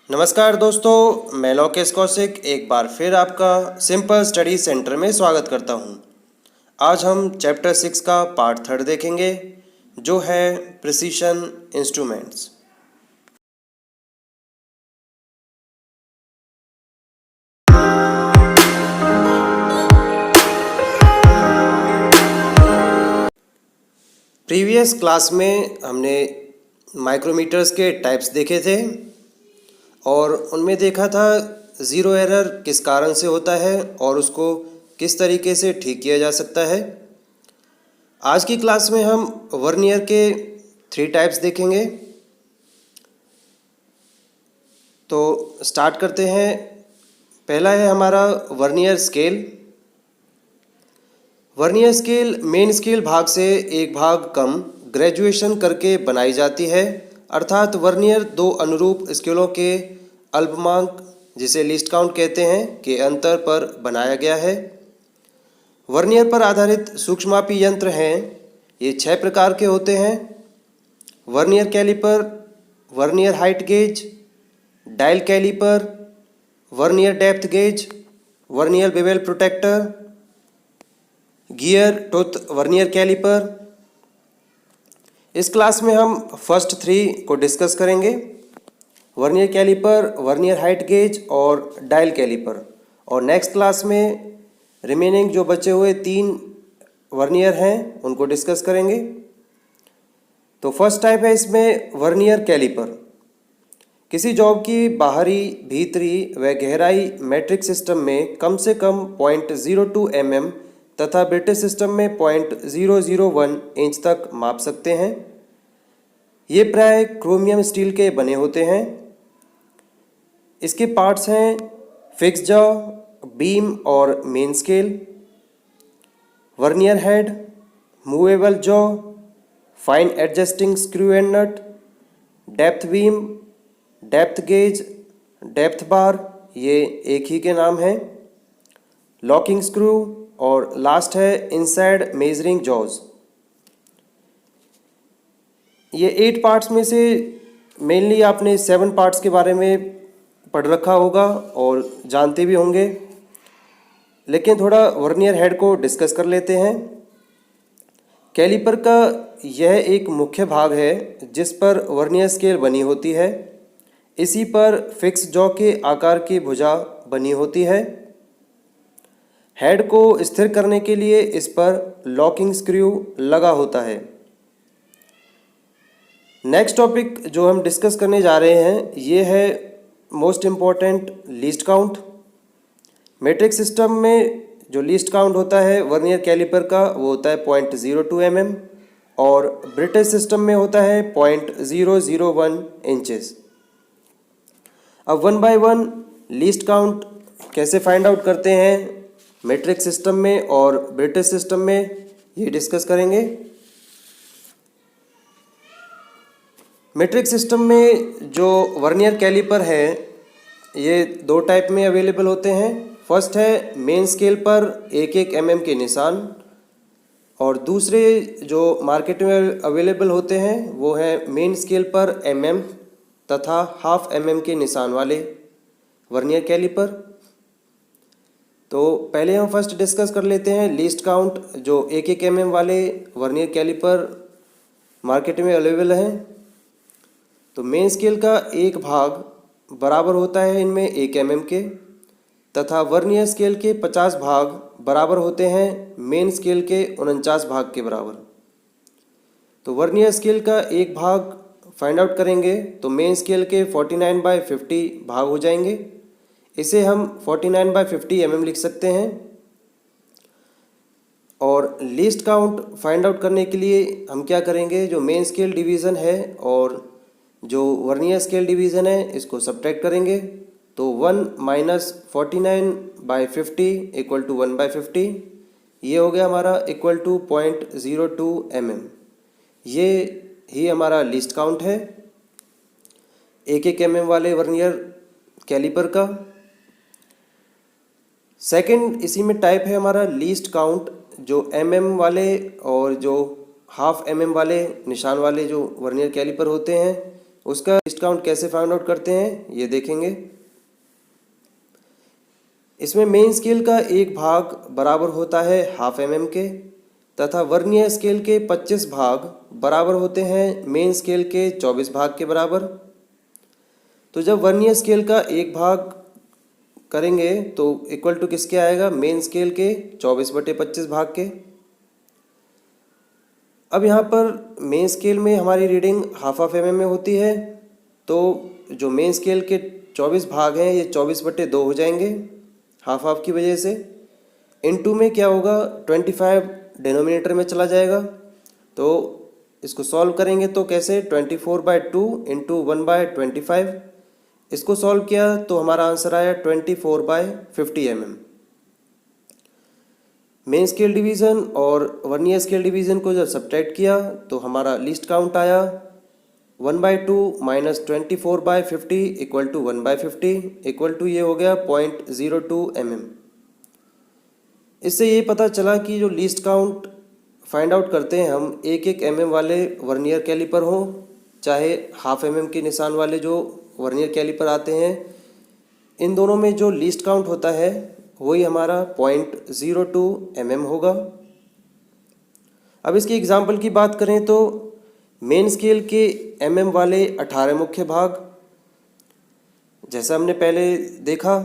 नमस्कार दोस्तों, मैं लोकेश कौशिक एक बार फिर आपका सिंपल स्टडी सेंटर में स्वागत करता हूं। आज हम चैप्टर 6 का पार्ट 3 देखेंगे जो है प्रिसीशन इंस्ट्रूमेंट्स। प्रीवियस क्लास में हमने माइक्रोमीटर्स के टाइप्स देखे थे और उनमें देखा था ज़ीरो एरर किस कारण से होता है और उसको किस तरीके से ठीक किया जा सकता है। आज की क्लास में हम वर्नियर के 3 टाइप्स देखेंगे। तो स्टार्ट करते हैं। पहला है हमारा vernier scale. Vernier scale main scale भाग से एक भाग कम ग्रेजुएशन करके बनाई जाती है, अर्थात वर्नियर दो अनुरूप स्केलों के अल्पमांक जिसे लीस्ट काउंट कहते हैं के अंतर पर बनाया गया है। वर्नियर पर आधारित सूक्ष्ममापी यंत्र हैं। ये 6 प्रकार के होते हैं: vernier calliper, vernier height gauge, dial calliper, vernier depth gauge, vernier bevel protractor, gear tooth vernier calliper. इस क्लास में हम फर्स्ट 3 को डिस्कस करेंगे: vernier calliper, vernier height gauge और डायल कैलिपर। और नेक्स्ट क्लास में रिमेनिंग जो बचे हुए 3 वर्नियर हैं उनको डिस्कस करेंगे। तो फर्स्ट टाइप है इसमें वर्नियर कैलिपर। किसी जॉब की बाहरी, भीतरी व गहराई मैट्रिक सिस्टम में कम से कम 0.02 mm तथा ब्रिटिश सिस्टम में 0.001 इंच तक माप सकते हैं। ये प्राय क्रोमियम स्टील के बने होते हैं। इसके पार्ट्स हैं फिक्स जॉ, बीम और main scale, vernier head, movable jaw, fine adjusting screw and nut, depth beam, depth gauge, depth bar, ये एक ही के नाम हैं, लॉकिंग स्क्रू और लास्ट है इनसाइड मेजरिंग जॉज। ये 8 पार्ट्स में से मेनली आपने 7 पार्ट्स के बारे में पढ़ रखा होगा और जानते भी होंगे, लेकिन थोड़ा वर्नियर हेड को डिस्कस कर लेते हैं। कैलिपर का यह एक मुख्य भाग है जिस पर वर्नियर स्केल बनी होती है। इसी पर फिक्स जॉ के आकार की भुजा बनी होती है। हेड को स्थिर करने के लिए इस पर लॉकिंग स्क्रू लगा होता है। नेक्स्ट टॉपिक जो हम डिस्कस करने जा रहे हैं ये है most important least count. Matric system में जो लीस्ट काउंट होता है वर्नियर कैलिपर का वो होता है 0.02 mm और ब्रिटिश सिस्टम में होता है 0.001 इंचेस। अब 1 by 1 लीस्ट काउंट कैसे फाइंड आउट करते हैं मैट्रिक सिस्टम में और ब्रिटिश सिस्टम में, ये डिस्कस करेंगे। मैट्रिक सिस्टम में जो वर्नियर कैलिपर है ये 2 टाइप में अवेलेबल होते हैं। फर्स्ट है मेन स्केल पर 1-1 mm के निशान और दूसरे जो मार्केट में अवेलेबल होते हैं वो है मेन स्केल पर mm तथा ½ mm के निशान वाले वर्नियर कैलिपर। तो पहले हम फर्स्ट डिस्कस कर लेते हैं लीस्ट काउंट जो 1-1 mm वाले वर्नियर कैलिपर मार्केट में अवेलेबल हैं। तो मेन स्केल का एक भाग बराबर होता है इनमें 1 mm के तथा वर्नियर स्केल के 50 भाग बराबर होते हैं मेन स्केल के 49 भाग के बराबर। तो वर्नियर स्केल का एक भाग फाइंड आउट करेंगे तो मेन स्केल के 49/50 भाग हो जाएंगे। इसे हम 49/50 mm लिख सकते हैं। और लीस्ट काउंट फाइंड आउट करने के लिए हम क्या करेंगे, जो मेन स्केल डिवीज़न है और जो वर्नियर स्केल डिवीज़न है इसको सब्ट्रैक्ट करेंगे। तो 1 - 49/50 = 1/50, ये हो गया हमारा इक्वल टू 0.02 mm। ये ही हमारा लीस्ट काउंट है 1-1 mm वाले वर्नियर कैलिपर का। सेकंड इसी में टाइप है हमारा लीस्ट काउंट जो mm वाले और जो ½ mm वाले निशान वाले जो वर्नियर कैलिपर होते हैं उसका लीस्ट काउंट कैसे फाइंड आउट करते हैं ये देखेंगे। इसमें मेन स्केल का एक भाग बराबर होता है हाफ mm के तथा वर्नियर स्केल के 25 भाग बराबर होते हैं मेन स्केल के 24 भाग के बराबर। तो जब वर्नियर स्केल का एक भाग करेंगे तो इक्वल टू किसके आएगा, मेन स्केल के 24/25 भाग के। अब यहाँ पर मेन स्केल में हमारी रीडिंग हाफ ऑफ mm में होती है, तो जो मेन स्केल के 24 भाग हैं ये 24/2 हो जाएंगे हाफ ऑफ की वजह से। इनटू में क्या होगा, 25 डिनोमिनेटर में चला जाएगा। तो इसको सॉल्व करेंगे तो कैसे, 24/2 इंटू 1/25। इसको सॉल्व किया तो हमारा आंसर आया 24/50 mm। मेन स्केल डिवीज़न और वर्नियर स्केल डिवीज़न को जब सब्ट्रैक्ट किया तो हमारा लीस्ट काउंट आया 1/2 minus 24/50 equal to 1/50 equal to ये हो गया 0.02 mm। इससे ये पता चला कि जो लीस्ट काउंट फाइंड आउट करते हैं हम, एक एक mm वाले वर्नियर कैलिपर हों चाहे हाफ mm के निशान वाले जो वर्नियर कैलिपर आते हैं, इन दोनों में जो लीस्ट काउंट होता है वही हमारा 0.02 mm होगा। अब इसकी एग्जाम्पल की बात करें तो मेन स्केल के mm वाले 18 मुख्य भाग, जैसा हमने पहले देखा।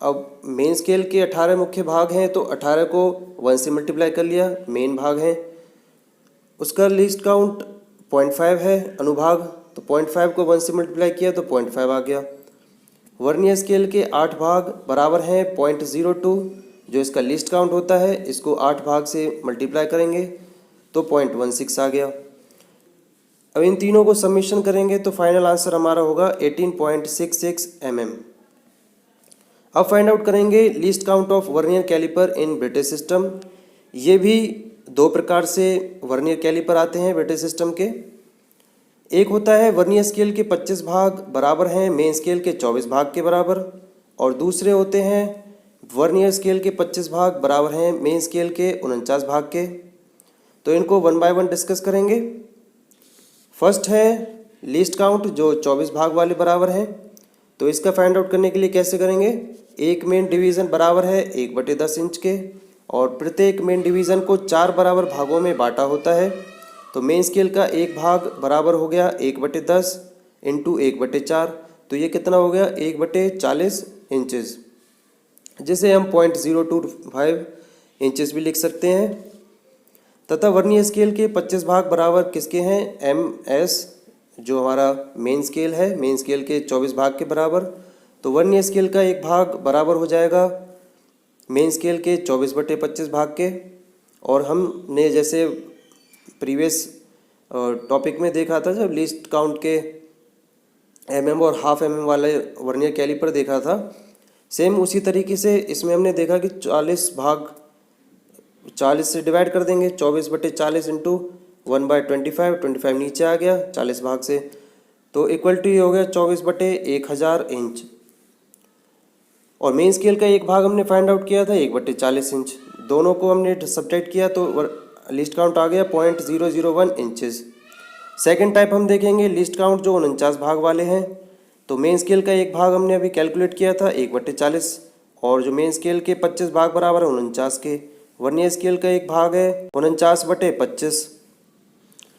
अब मेन स्केल के 18 मुख्य भाग हैं तो 18 को 1 से मल्टीप्लाई कर लिया, मेन भाग हैं। उसका लीस्ट काउंट 0.5 है अनुभाग, तो 0.5 को 1 से मल्टीप्लाई किया तो 0.5 आ गया। वर्नियर स्केल के 8 भाग बराबर हैं 0.02, जो इसका लीस्ट काउंट होता है, इसको 8 भाग से मल्टीप्लाई करेंगे तो 0.16 आ गया। अब इन तीनों को समेशन करेंगे तो फाइनल आंसर हमारा होगा 18.66 mm। अब फाइंड आउट करेंगे least count of vernier calliper in British system. ये भी दो प्रकार से वर्नियर कैलिपर आते हैं ब्रिटिश सिस्टम के। एक होता है वर्नियर स्केल के 25 भाग बराबर हैं मेन स्केल के 24 भाग के बराबर, और दूसरे होते हैं वर्नियर स्केल के 25 भाग बराबर हैं मेन स्केल के 49 भाग के। तो इनको 1 बाय 1 डिस्कस करेंगे। फर्स्ट है लीस्ट काउंट जो 24 भाग वाले बराबर हैं, तो इसका फाइंड आउट करने के लिए कैसे करेंगे, एक मेन डिवीज़न बराबर है 1/10 इंच के, और प्रत्येक मेन डिवीज़न को 4 बराबर भागों में बांटा होता है। तो मेन स्केल का एक भाग बराबर हो गया 1/10 इंटू 1/4, तो ये कितना हो गया 1/40 इंचेस, जिसे हम 0.025 इंचेस भी लिख सकते हैं। तथा वर्नियर स्केल के 25 भाग बराबर किसके हैं, MS जो हमारा मेन स्केल है, मेन स्केल के 24 भाग के बराबर। तो वर्नियर स्केल का एक भाग बराबर हो जाएगा मेन स्केल के 24/25 भाग के। और हमने जैसे प्रीवियस टॉपिक में देखा था, जब लीस्ट काउंट के mm और हाफ mm वाले वर्नियर कैलिपर देखा था, सेम उसी तरीके से इसमें हमने देखा कि 40 भाग 40 से डिवाइड कर देंगे, 24/40 इंटू 1/25, 25 नीचे आ गया 40 भाग से, तो इक्वल टू ये हो गया 24/1000 इंच। और मेन स्केल का एक भाग हमने फाइंड आउट किया था 1/40 इंच, दोनों को हमने सब्ट्रैक्ट किया तो लिस्ट काउंट आ गया 0.001 इंचेस। सेकेंड टाइप हम देखेंगे लीस्ट काउंट जो 49 भाग वाले हैं। तो मेन स्केल का एक भाग हमने अभी कैलकुलेट किया था 1/40, और जो मेन स्केल के 25 भाग बराबर है 49 के। वर्नियर स्केल का एक भाग है 49/25,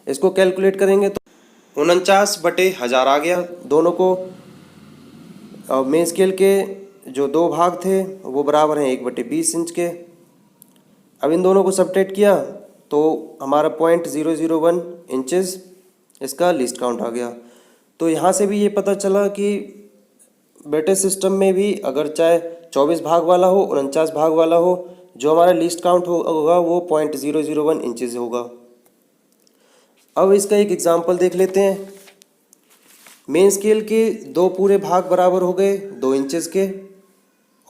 इसको कैलकुलेट करेंगे तो 49/1000 आ गया। दोनों को मेन स्केल के जो दो भाग थे वो बराबर हैं 1/20 इंच के। अब इन दोनों को सब्ट्रैक्ट किया तो हमारा 0.001 इंचेस इसका लिस्ट काउंट आ गया। तो यहाँ से भी ये पता चला कि ब्रिटिश सिस्टम में भी अगर चाहे 24 भाग वाला हो 49 भाग वाला हो, जो हमारा लिस्ट काउंट होगा वो 0.001 इंचेस होगा। अब इसका एक एग्जांपल देख लेते हैं। मेन स्केल के दो पूरे भाग बराबर हो गए 2 इंचेस के,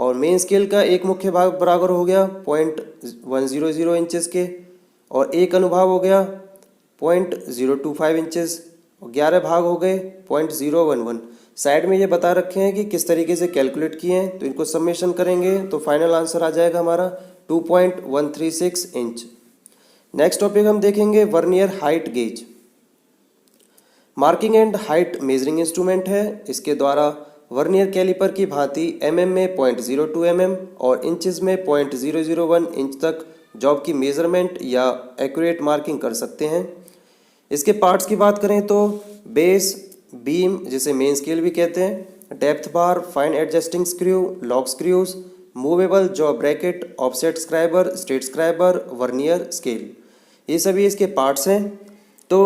और मेन स्केल का एक मुख्य भाग बराबर हो गया 0.100 इंचेस के, और एक अनुभाग हो गया 0.025 इंचेस, और 11 भाग हो गए 0.011। साइड में ये बता रखे हैं कि किस तरीके से कैलकुलेट किए हैं, तो इनको समेशन करेंगे तो फाइनल आंसर आ जाएगा हमारा 2.136 इंच। नेक्स्ट टॉपिक हम देखेंगे vernier height gauge. Marking and height measuring instrument है। इसके द्वारा वर्नियर कैलिपर की भांति mm में 0.02 mm और इंचेस में 0.001 इंच तक जॉब की मेजरमेंट या एक्यूरेट मार्किंग कर सकते हैं। इसके पार्ट्स की बात करें तो बेस, बीम जिसे मेन स्केल भी कहते हैं, depth bar, fine adjusting screw, lock screws, movable jaw bracket, offset scriber, straight scriber, vernier scale, ये सभी इसके पार्ट्स हैं। तो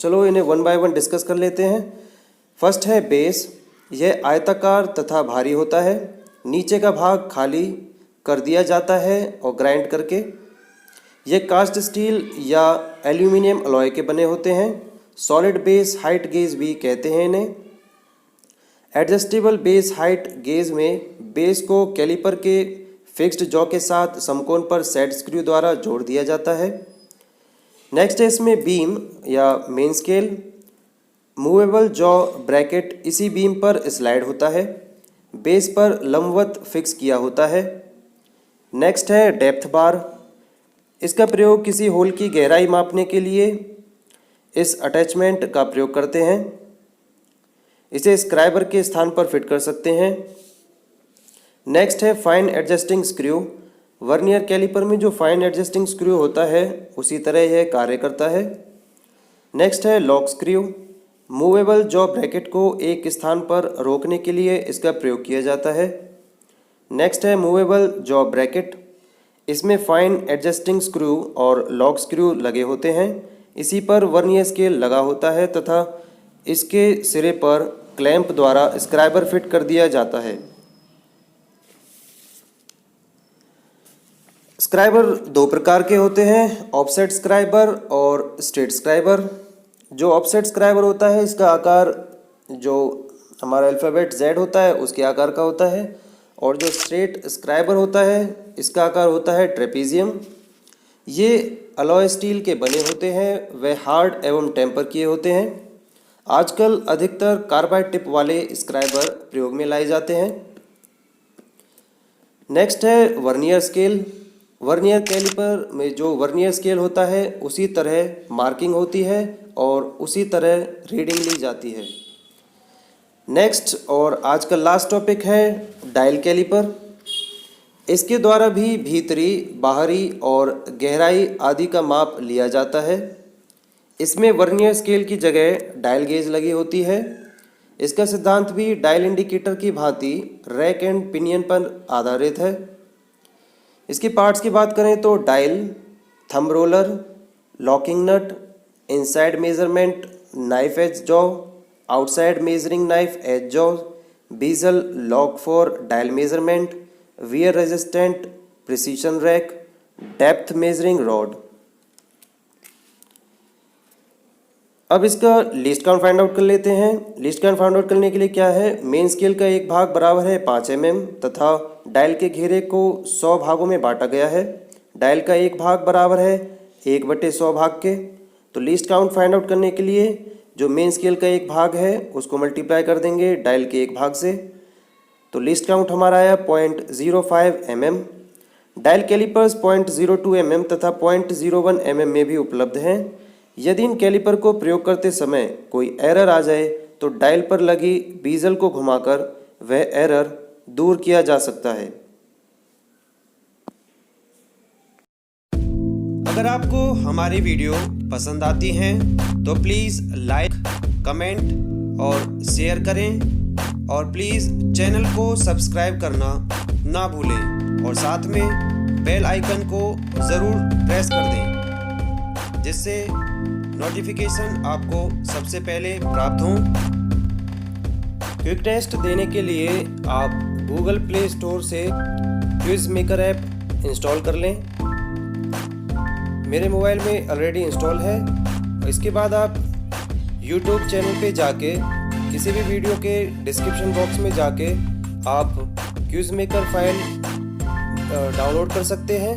चलो इन्हें वन बाय वन डिस्कस कर लेते हैं। फर्स्ट है बेस। यह आयताकार तथा भारी होता है। नीचे का भाग खाली कर दिया जाता है और ग्राइंड करके। यह कास्ट स्टील या एल्यूमिनियम अलॉय के बने होते हैं। सॉलिड बेस हाइट गेज भी कहते हैं इन्हें। एडजस्टेबल बेस हाइट गेज में बेस को कैलिपर के फिक्स्ड जॉ के साथ समकोण पर सेट स्क्रू द्वारा जोड़ दिया जाता है। नेक्स्ट है इसमें बीम या main scale. Movable jaw bracket इसी बीम पर स्लाइड होता है, बेस पर लंबवत फिक्स किया होता है। नेक्स्ट है डेप्थ बार। इसका प्रयोग किसी होल की गहराई मापने के लिए इस अटैचमेंट का प्रयोग करते हैं। इसे स्क्राइबर के स्थान पर फिट कर सकते हैं। नेक्स्ट है fine adjusting screw. Vernier calliper में जो फाइन एडजस्टिंग स्क्रू होता है उसी तरह यह कार्य करता है। नेक्स्ट है lock screw. Movable jaw bracket को एक स्थान पर रोकने के लिए इसका प्रयोग किया जाता है। नेक्स्ट है मूवेबल जॉ ब्रैकेट। इसमें फाइन एडजस्टिंग स्क्रू और लॉक स्क्रू लगे होते हैं। इसी पर वर्नियर स्केल लगा होता है तथा इसके सिरे पर क्लैंप द्वारा स्क्राइबर फिट कर दिया जाता है। स्क्राइबर दो प्रकार के होते हैं, ऑफसेट स्क्राइबर और स्ट्रेट स्क्राइबर। जो ऑफसेट स्क्राइबर होता है इसका आकार जो हमारा अल्फ़ाबेट Z होता है उसके आकार का होता है, और जो स्ट्रेट स्क्राइबर होता है इसका आकार होता है ट्रेपीजियम। ये अलॉय स्टील के बने होते हैं, वे हार्ड एवं टेम्पर किए होते हैं। आजकल अधिकतर कार्बाइड टिप वाले स्क्राइबर प्रयोग में लाए जाते हैं। नेक्स्ट है वर्नियर स्केल। वर्नियर कैलिपर में जो वर्नियर स्केल होता है उसी तरह मार्किंग होती है और उसी तरह रीडिंग ली जाती है। नेक्स्ट और आज का लास्ट टॉपिक है डायल कैलिपर। इसके द्वारा भी भीतरी, बाहरी और गहराई आदि का माप लिया जाता है। इसमें वर्नियर स्केल की जगह डायल गेज लगी होती है। इसका सिद्धांत भी डायल इंडिकेटर की भांति रैक एंड पिनियन पर आधारित है। इसके पार्ट्स की बात करें तो dial, thumb roller, locking nut, inside measurement knife edge jaw, outside measuring knife edge jaw, bezel lock for dial measurement, wear resistant precision rack, depth measuring rod. अब इसका लिस्ट काउंट फाइंड आउट कर लेते हैं। List count find out करने के लिए क्या है, मेन स्केल का एक भाग बराबर है 5 mm तथा डायल के घेरे को 100 भागों में बांटा गया है। डायल का एक भाग बराबर है 1/100 भाग के। तो लिस्ट काउंट फाइंड आउट करने के लिए जो मेन स्केल का एक भाग है उसको मल्टीप्लाई कर देंगे डायल के एक भाग से। तो लिस्ट काउंट हमारा आया 0.05 mm। डायल कैलिपर्स 0.02 mm तथा 0.01 mm में भी उपलब्ध हैं। यदि इन कैलिपर को प्रयोग करते समय कोई एरर आ जाए तो डायल पर लगी बीजल को घुमाकर वह एरर दूर किया जा सकता है। अगर आपको हमारी वीडियो पसंद आती हैं तो प्लीज़ लाइक, कमेंट और शेयर करें, और प्लीज़ चैनल को सब्सक्राइब करना ना भूलें और साथ में बेल आइकन को ज़रूर प्रेस कर दें जिससे नोटिफिकेशन आपको सबसे पहले प्राप्त हों। क्विक टेस्ट देने के लिए आप गूगल प्ले स्टोर से क्विज मेकर ऐप इंस्टॉल कर लें। मेरे मोबाइल में ऑलरेडी इंस्टॉल है। इसके बाद आप यूट्यूब चैनल पे जाके किसी भी वीडियो के डिस्क्रिप्शन बॉक्स में जाके आप क्विज मेकर फाइल डाउनलोड कर सकते हैं,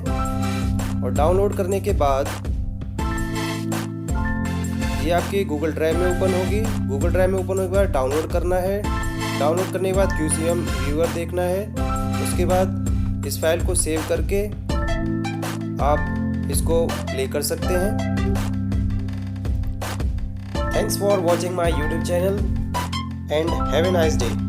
और डाउनलोड करने के बाद ये आपकी गूगल ड्राइव में ओपन होगी। गूगल ड्राइव में ओपन होने के बाद डाउनलोड करना है। डाउनलोड करने के बाद QCM व्यूअर देखना है। उसके बाद इस फाइल को सेव करके आप इसको प्ले कर सकते हैं। Thanks for watching my YouTube channel and have a nice day.